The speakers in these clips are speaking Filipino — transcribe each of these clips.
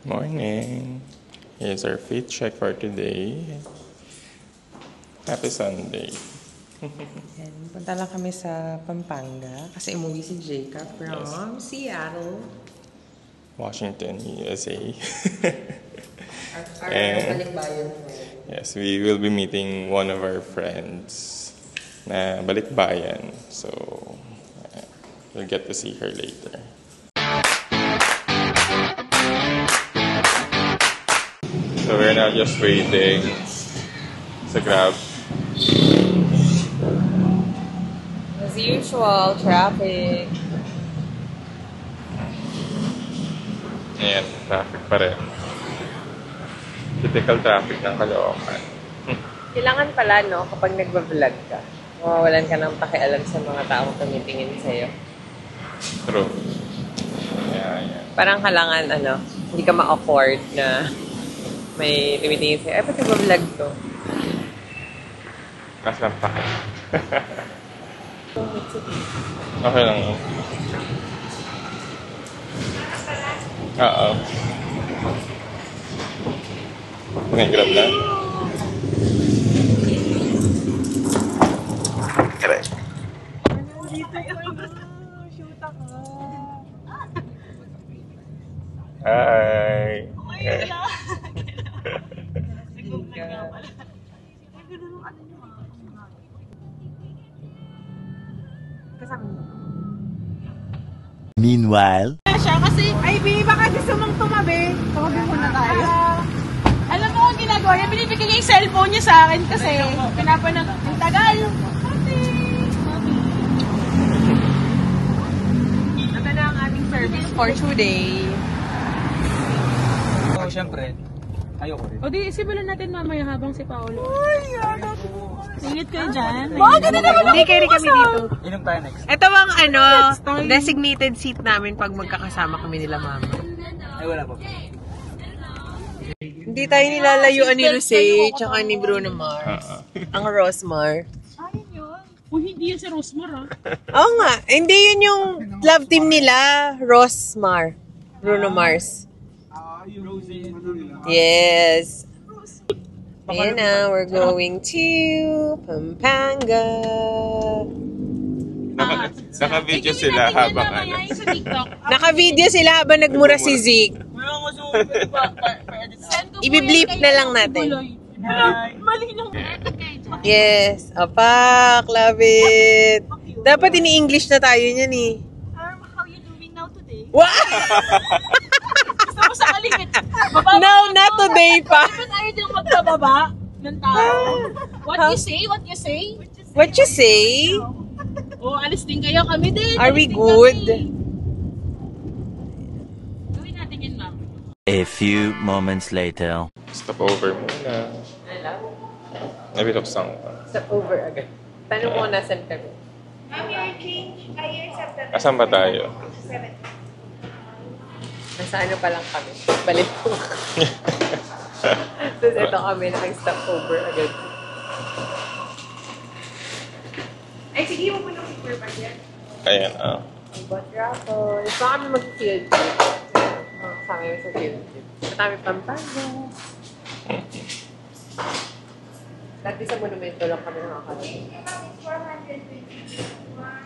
Morning. Here's our fit check for today. Happy Sunday. Yan, punta lang kami sa Pampanga kasi umuwi si Jacob from Seattle, Washington, USA. our balikbayan friend. Yes, we will be meeting one of our friends na balikbayan. So, we'll get to see her later. So we're now just waiting sa Grab. As usual, traffic. Ayan, traffic pa rin. Typical traffic ng Caloocan. Kailangan pala, no, kapag nagbablog ka, mawawalan ka ng pakialam sa mga taong tumitingin sa'yo. True. Yeah. Parang kailangan, hindi ka ma-afford na may tumitingin sa'yo. Ay, ba't nagbablog to? Mas lang pa. Okay lang. Oo. May Grab na? Correct. Hi! Meanwhile, kasi, ay, Bi, baka gusto mong tumabi. Tumabi muna tayo. Alam mo ang ginagawa niya, binibigyan niya yung cellphone niya sa akin kasi pinapanood yung tagal. Ito na ang ating service for today. Oo, syempre. Ayoko rin. O di, simulan natin mamaya habang si Paolo. Uy, ingit kayo dyan. Bakit na naman? Hindi kayo rin kami dito. Inom tayo next. Ito ang designated seat namin pag magkakasama kami nila mama. Ay, wala pa. Hindi tayo nilalayuan ni Rosé tsaka ni Bruno Mars. Ang Rosmar. Ayun yun. Uy, hindi yan si Rosmar, ha? Oo nga. Hindi yun yung love team nila. Rosmar. Bruno Mars. Yes. Ayan na, we're going to Pampanga. Naka-video sila habang Sa TikTok. Naka-video sila habang nagmura si Zeke. Ibi-bleep na lang natin. Mali lang. Yes. Apak, love it. Dapat ini-English na tayo niyan eh. How you doing now today? Wow! Gusto mo sa kalimit. No, not today pa. Ba't ayaw din magbababa ng tao? What you say? What you say? What you say? Oh, alis din kayo. Kami din. Are we good? Gawin natin yun, ma'am. a few moments later. Stop over muna. Nabiloksan ko. Stop over agad. Tanong mo nasan kami. Ma'am, your change, your acceptance. Asan ba tayo? 7. Nasa ano pa lang kami. Balik ko. Tapos ito kami, naka-stop over agad. Ay, sige, huwag mo nang picture pa siya. Ayan, Ang bot raffle. Ito kami mag-field trip. Kasama yun sa field trip. Katami Pampanga. Dati sa monumento lang kami nakakarating. Ma'am, it's 421.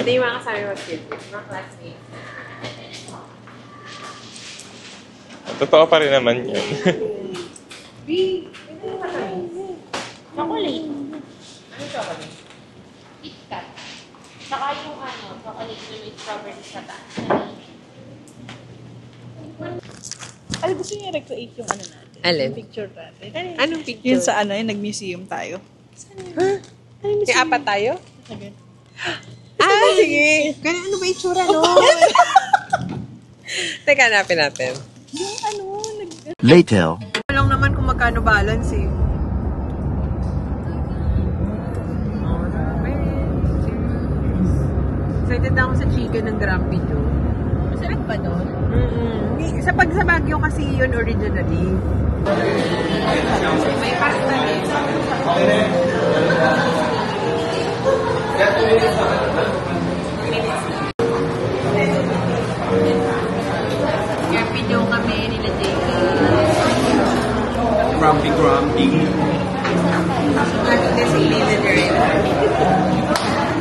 Ito yung mga kasama yung mag-field trip. Mga classmates. Totoo pa rin naman yun. B, ito yung katamis. Chocolate. Ano chocolate? KitKat. Saka yung chocolate na may strawberry sa taas. Ay, gusto niya recreate yung natin. Alin? Picture natin. Anong picture? Yun sa nag-museum tayo. May apat tayo? Sagad. Sige. Ganun, ano ba itsura, no? Teka, hanapin natin. Later. Lang naman kung magkano balance eh. Excited na ako sa chicken ng Grumpy Joe. Masarap ba doon? Sa Baguio kasi yun originally. May pasta din. Grumpy. Designated rin.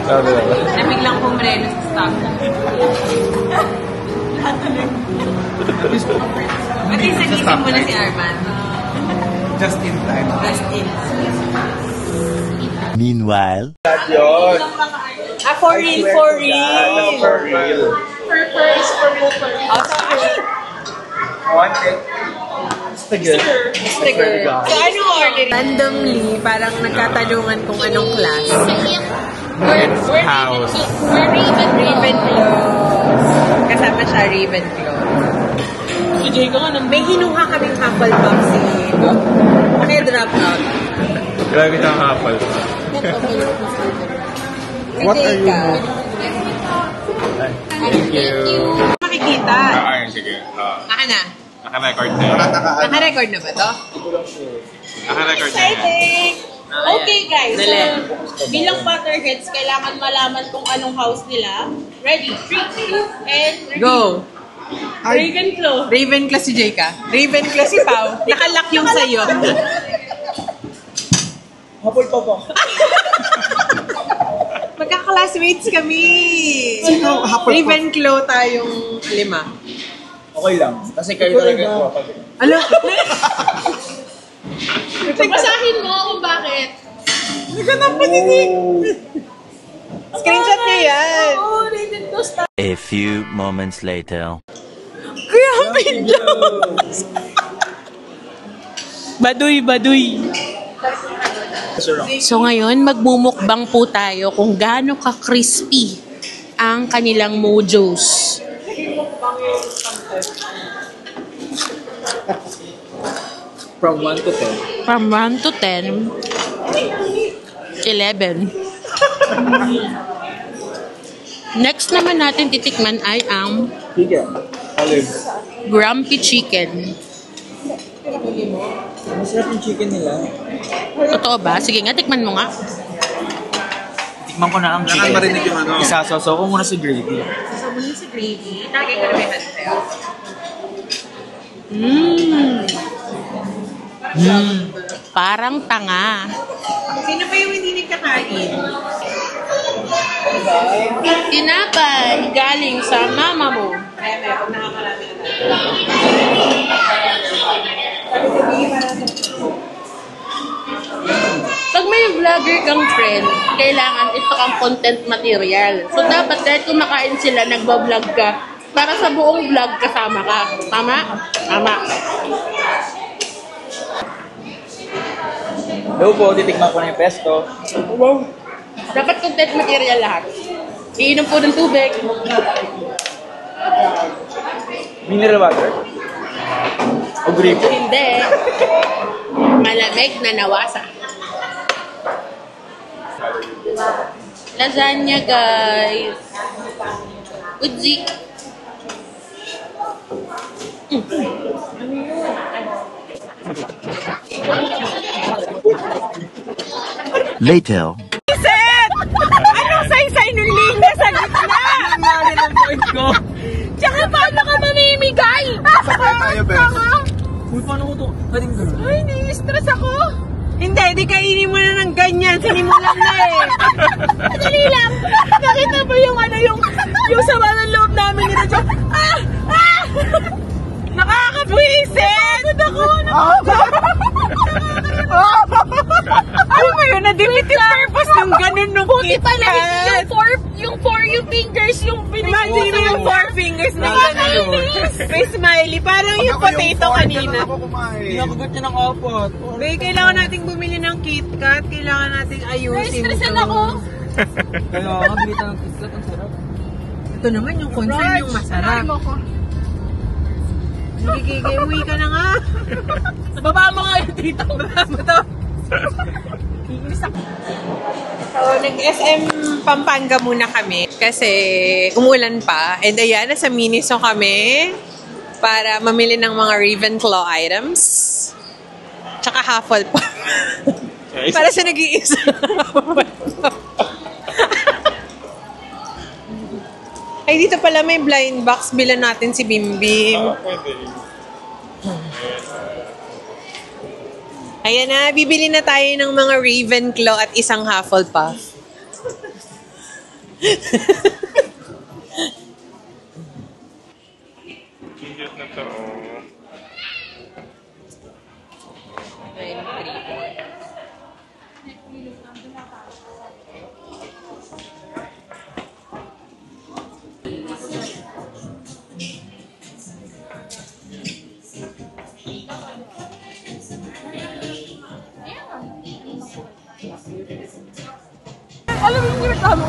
Sabi na ba? Na biglang pumreno sa stock. At least nag-isip mo na si Arman. Just in time. Just in. Meanwhile, For real, for real. For real. For real. Sticker. Sticker. So, ano order? Randomly, parang nagkatanungan kung anong class. We're House. Ravenclaw. Kasama siya, Ravenclaw. Si Jay ko nga May hinuha kaming Hufflepuff si kaya drop out. Grabe na kapal. What are you? Thank you. Makikita. Ayun, sige. Naka na. Naka-record na. Naka-record na ba to? Naka-record na. Exciting! Okay guys, so Dali. bilang Potterheads, kailangan malaman kung anong house nila. Ready? 3, 2, and ready. Go. Ravenclaw. Ravenclaw si Jayka. Ravenclaw si Pao. Nakalock yung sa'yo. Hapol pa po. Magka-classmates kami. Sino Hufflepuff? Ravenclaw tayong 5. Okay lang. Kasi kayo talaga ito. Ano? Basahin mo kung bakit. Screenshot niya yan. Oh, Ravenclaw style. a few moments later. Grabe Diyos. Baduy. So ngayon, magmumukbang po tayo kung gaano ka-crispy ang kanilang mojos. From 1 to 10. From 1 to 10, 11. Next naman natin titikman ay ang Sige. Olive. grumpy chicken. Masarap yung chicken nila. Totoo ba? Sige nga, tikman mo nga. Tikman ko na ang chicken. marinig yung ano. Isasasaw ko muna sa gravy. Sasabunin sa gravy. Tagay ka na may hand sa'yo. Parang tanga. Sino pa yung hindi nagkakain? Tinapay galing sa mama mo. Kaya pag nakakarami na tayo. Pag may vlogger kang friend, kailangan ito kang content material. So, dapat kahit kumakain sila, nagbablog ka, para sa buong vlog kasama ka. Tama? Tama. Hello po, titikman ko na yung pesto. Dapat content material lahat. Iinom po ng tubig. Mineral water? O gripo? Hindi. Malamig na nawasa. Lasagna, guys. Udzi. Later. Anong saysay nung linya sa gitna? Mali ng point ko. Tsaka paano ka mamimigay? Sakay tayo, Bes. Uy, paano ko ito? Pwedeng gano'n? Ay, nai-stress ako. Hindi, di kainin mo na ng ganyan. Sinimulan na eh. Dali lang. Nakita mo yung ano, yung sama ng loob namin nila dyan. Nakakabwisit! Ako! Ano ba yun? Na-defeat yung purpose ng ganun nung Buti pala, KitKat. yung fingers, yung Imagine mo yung 4 fingers na ganun. May smiley. Parang yung potato kanina. Ako kumain. Nakagat niya ng apat. Bay, kailangan nating bumili ng KitKat. Kailangan nating ayusin Nai-stressan to. ako. Kaya nga, bilita ng kislat. Ang sarap. Ito naman yung concern yung masarap. Nagigigay ka na nga. Baba mo nga yun dito. Baba mo to. So, nag-SM Pampanga muna kami kasi umulan pa. And ayan, nasa Miniso kami para mamili ng mga Ravenclaw items. Tsaka Hufflepuff. Para sa nag-iisa. Ay, dito pala may blind box. Bilan natin si Bimbim. Pwede. Ayan na, bibili na tayo ng mga Ravenclaw at isang Hufflepuff. Cute na to. Alam mo yung reklamo?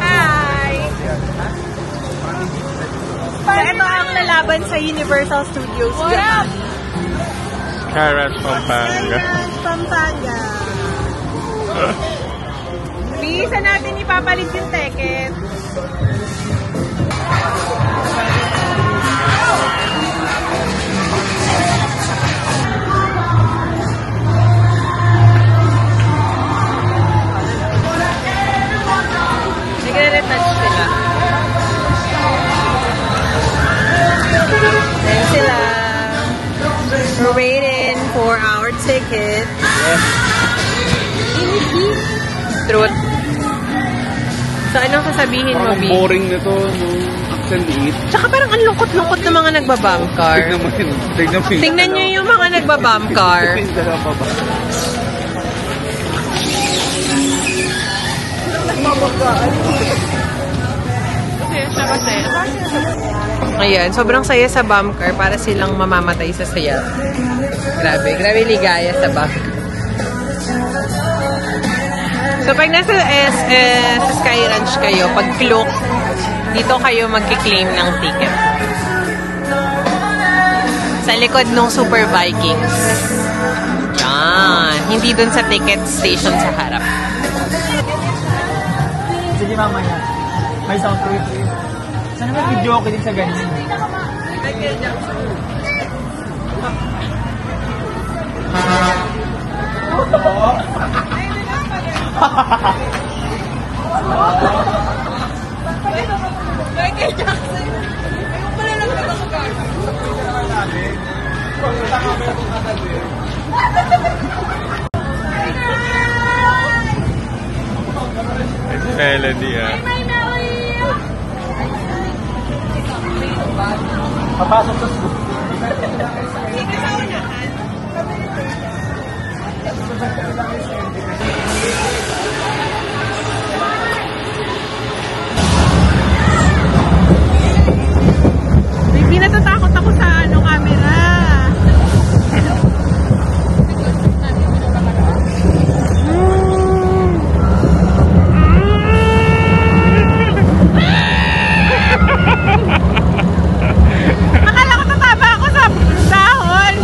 Hi! So, ito ang lalaban sa Universal Studios. Karat Pampanga. Pampanga. Bisa natin ipapalit yung ticket. Nagre-retouch sila. Ayan sila. We're waiting for our ticket. Truth. So, anong sasabihin mo, B? Boring na to, no? Accent eat. Tsaka parang ang lungkot-lungkot ng mga nagbabump car. Tingnan nyo yung mga nagbabump car. Ayan, sobrang saya sa bump car para silang mamamatay sa saya. Grabe ligaya sa bump car. So, pag nasa Sky Ranch kayo, pag Klook, dito kayo magkiklaim ng ticket. Sa likod ng Super Vikings. Yan. Hindi dun sa ticket station sa harap. Sige mamaya. May sound trip. Sana may video okay din sa ganyan. Michael Jackson. Ayun pala lang naman ako gagawin. Melody, ah. Papasok sa school. Hindi natatakot ako sa camera. Akala ko tataba ako sa dahon.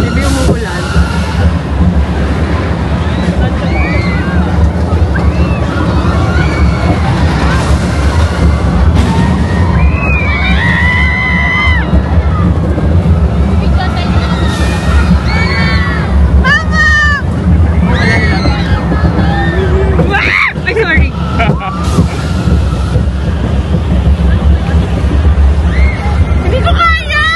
Hindi umuulan. Ay, sorry. Hindi ko kaya!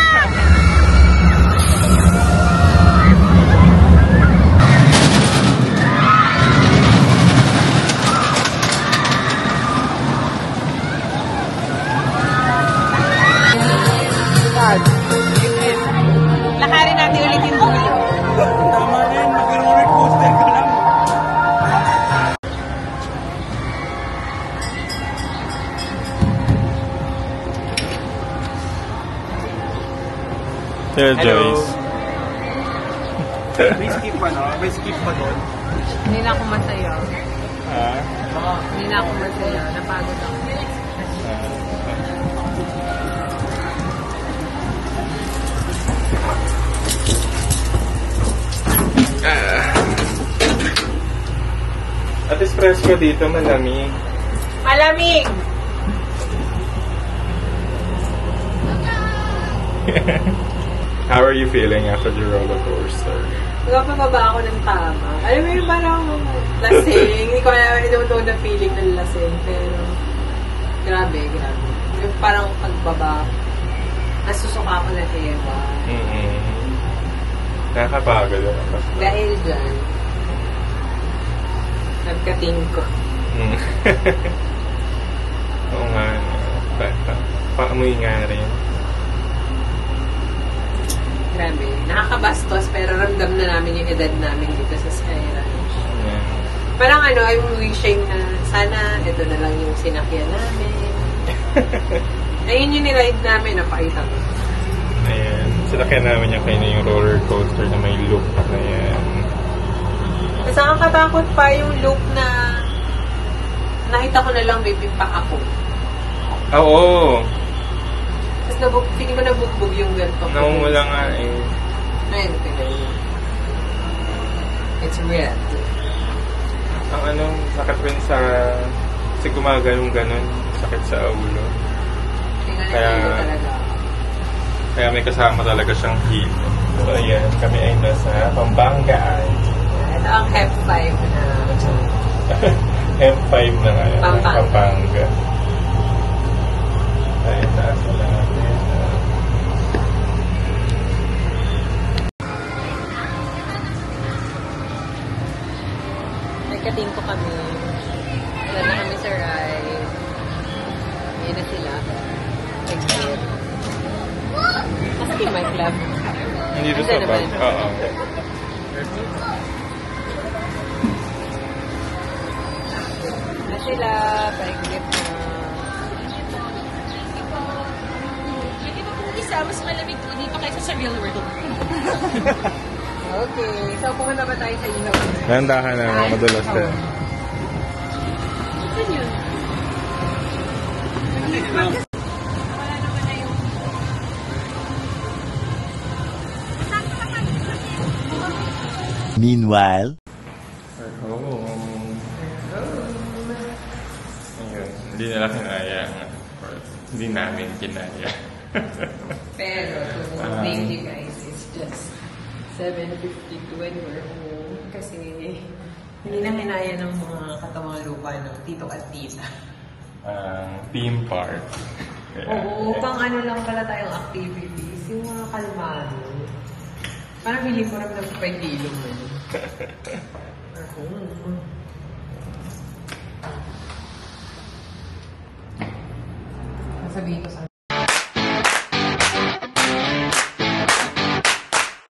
Lakarin natin ulit yung dulo. Tama na yun. Mag-roller coaster ka lang. Yeah, Joyce. May skip pa, no? May skip pa doon. Hindi na ako masaya. Ah? Hindi na ako masaya. Napagod ako. At least presko dito, malamig. Malamig! How are you feeling after the roller coaster? Magpapababa ako ng tama. Alam mo yung parang lasing. Hindi ko alam, I don't know the feeling ng lasing. Pero, grabe. Yung parang pagbaba, nasusuka ako na ewa. Nakakapagod ako. Dahil dyan, nagkating ko. Oo nga. Paamoy nga rin. Grabe. Nakakabastos, pero ramdam na namin yung edad namin dito sa Sky Ranch. Yeah. Parang I'm wishing na sana ito na lang yung sinakyan namin. Ayun yung niride namin, napakita ko. Ayan. Sinakyan namin yung kayo yung roller coaster na may loop na yan. Tapos nakakatakot pa yung loop na nakita ko na lang may pipak ako. Oo. Tapos feeling ko nabugbog yung ganito. Namumula nga eh. Ayun, tingnan mo. It's red. Ang sakit rin sa... Kasi gumaganong-ganon. Sakit sa ulo. Tingnan Kaya... na talaga. Kaya may kasama talaga siyang heat. So ayan, kami ay nasa Pampanga. Ito ang Hep 5 na... M5 na ngayon. Pampanga. Pampanga. Ayun, taas na natin. Nagkating ko kami. Wala na kami sa ride. Ayan na sila. Exit. Kasi yung my club. Hindi doon sa Ando bag. naman. Oo. Na sila. Paiglit na. Pwede ba kung isa, mas malamig po dito kaysa sa real world? Okay. So, pumunta ba tayo sa ilaw? Nandahan na, madulas din. Saan yun? Meanwhile, Oh. Ayun, hindi nila kinaya. Hindi namin kinaya. Pero, to update you guys, it's just 7:52 when we're home. Kasi, hindi na hinaya ng mga katawang lupa ng tito at tita. Theme park. Oo, pang ano lang pala tayong activities. Yung mga kalmado. Parang hindi ko rin nagpagilo mo. Sasabihin ko sa